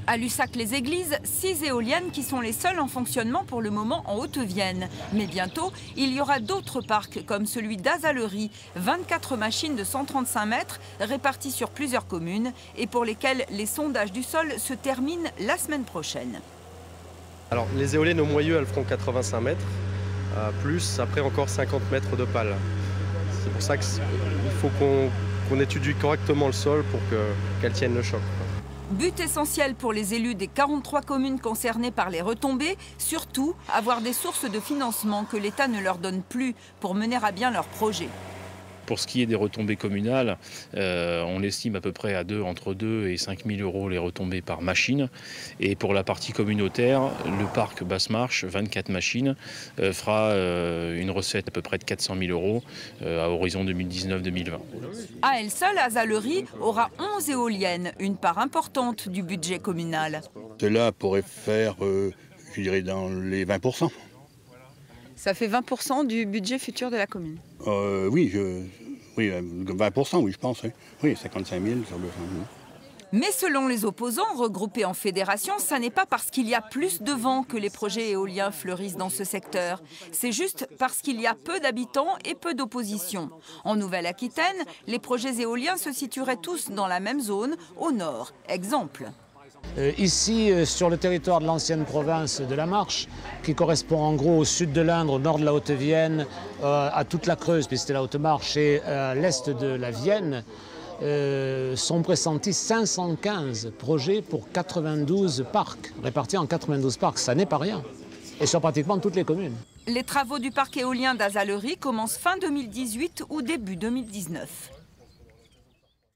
À Lussac-les-Églises, 6 éoliennes qui sont les seules en fonctionnement pour le moment en Haute-Vienne. Mais bientôt, il y aura d'autres parcs comme celui d'Azalerie, 24 machines de 135 mètres réparties sur plusieurs communes et pour lesquelles les sondages du sol se terminent la semaine prochaine. Alors les éoliennes au Moyeux, elles feront 85 mètres, plus après encore 50 mètres de pales. C'est pour ça qu'il faut qu'on étudie correctement le sol pour qu'elles tiennent le choc. But essentiel pour les élus des 43 communes concernées par les retombées, surtout avoir des sources de financement que l'État ne leur donne plus pour mener à bien leurs projets. Pour ce qui est des retombées communales, on estime à peu près à entre 2 et 5 000 euros les retombées par machine. Et pour la partie communautaire, le parc Basse-Marche, 24 machines, fera une recette à peu près de 400 000 euros à horizon 2019-2020. À elle seule, Azalerie aura 11 éoliennes, une part importante du budget communal. Cela pourrait faire, je dirais, dans les 20%. Ça fait 20% du budget futur de la commune. Oui, 20%, oui, je pense. Oui, 55 000 sur le 100 000. Mais selon les opposants, regroupés en fédération, ça n'est pas parce qu'il y a plus de vent que les projets éoliens fleurissent dans ce secteur. C'est juste parce qu'il y a peu d'habitants et peu d'opposition. En Nouvelle-Aquitaine, les projets éoliens se situeraient tous dans la même zone, au nord. Exemple. Ici, sur le territoire de l'ancienne province de la Marche, qui correspond en gros au sud de l'Indre, au nord de la Haute-Vienne, à toute la Creuse, puis c'était la Haute-Marche, et à l'est de la Vienne, sont pressentis 515 projets pour 92 parcs, répartis en 92 parcs. Ça n'est pas rien. Et sur pratiquement toutes les communes. Les travaux du parc éolien d'Azalerie commencent fin 2018 ou début 2019.